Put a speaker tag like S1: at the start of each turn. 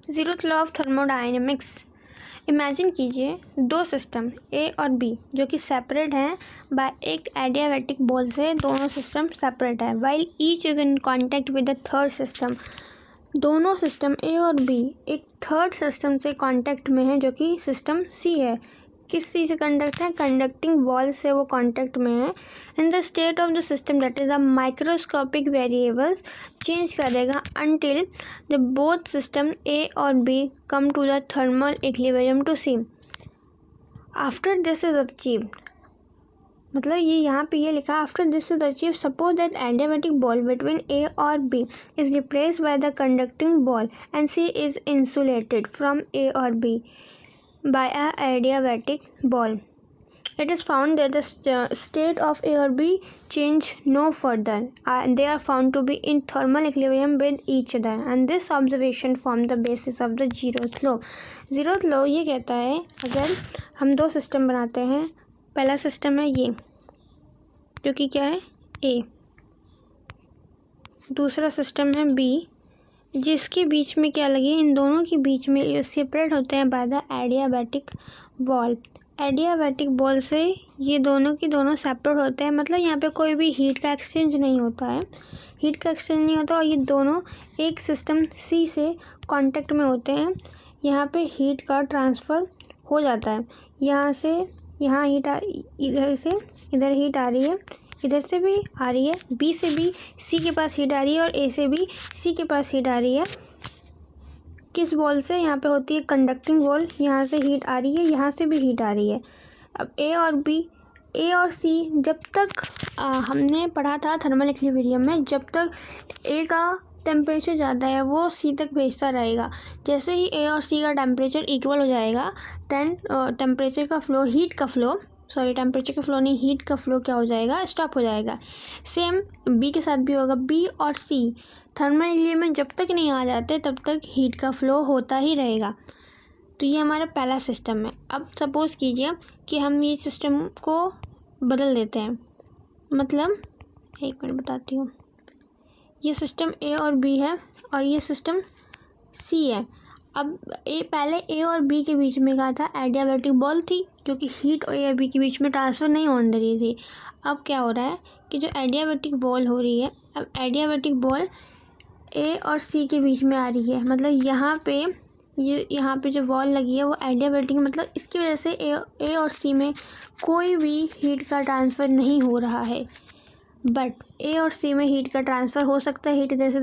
S1: Zeroth law of thermodynamics. Imagine कीजिए दो system A और बी जो कि सेपरेट हैं बाय एक एडियाबैटिक बॉल से। दोनों सिस्टम सेपरेट है while each is in contact with the third system. दोनों सिस्टम ए और बी एक थर्ड सिस्टम से कॉन्टैक्ट में है जो कि सिस्टम सी है। किस चीज़ से कंडक्ट है? कंडक्टिंग वॉल से वो कांटेक्ट में है। In the state of the system that is a microscopic variables change करेगा until the both system A और B come to the thermal equilibrium to C. After this is achieved, मतलब ये यहाँ पे ये लिखा after this is achieve suppose that adiabatic wall between A और B is replaced by the conducting wall and C is insulated from A और B by a adiabatic ball. It is found that the state of A or B change no further. They are found to be in thermal equilibrium with each other, and this observation forms the basis of the zeroth law. zeroth law ये कहता है अगर हम दो system बनाते हैं, पहला system है ये जो कि क्या है A, दूसरा सिस्टम है B जिसके बीच में क्या लगी है, इन दोनों के बीच में ये सेपरेट होते हैं by the adiabatic wall. Adiabatic ball से ये दोनों की दोनों सेपरेट होते हैं, मतलब यहाँ पे कोई भी हीट का एक्सचेंज नहीं होता है, हीट का एक्सचेंज नहीं होता और ये दोनों एक सिस्टम सी से कांटेक्ट में होते हैं। यहाँ पे हीट का ट्रांसफ़र हो जाता है, यहाँ से यहाँ हीट इधर से इधर हीट आ रही है, इधर से भी आ रही है, बी से भी सी के पास हीट आ रही है और ए से भी सी के पास हीट आ रही है। किस बॉल से? यहाँ पे होती है कंडक्टिंग बॉल, यहाँ से हीट आ रही है, यहाँ से भी हीट आ रही है। अब ए और सी जब तक हमने पढ़ा था थर्मल इक्विलिब्रियम में, जब तक ए का टेम्परेचर ज़्यादा है वो सी तक भेजता रहेगा। जैसे ही ए और सी का टेम्परेचर इक्वल हो जाएगा देन टेम्परेचर का फ्लो हीट का फ्लो क्या हो जाएगा? स्टॉप हो जाएगा। सेम बी के साथ भी होगा। बी और सी थर्मल इक्विलिब्रियम में जब तक नहीं आ जाते तब तक हीट का फ्लो होता ही रहेगा। तो ये हमारा पहला सिस्टम है। अब सपोज़ कीजिए कि हम ये सिस्टम को बदल देते हैं, मतलब एक मिनट बताती हूँ। ये सिस्टम ए और बी है और ये सिस्टम सी है। अब पहले ए और बी के बीच में क्या था? एडियाबैटिक बॉल थी जो कि हीट और ए और बी के बीच में ट्रांसफ़र नहीं होने दे रही थी। अब क्या हो रहा है कि जो एडियाबैटिक बॉल हो रही है, अब एडियाबैटिक बॉल ए और सी के बीच में आ रही है, मतलब यहाँ पे जो वॉल लगी है वो एडियाबैटिक, मतलब इसकी वजह से ए और सी में कोई भी हीट का ट्रांसफ़र नहीं हो रहा है। बट ए और सी में हीट का ट्रांसफ़र हो सकता है, हीट इधर से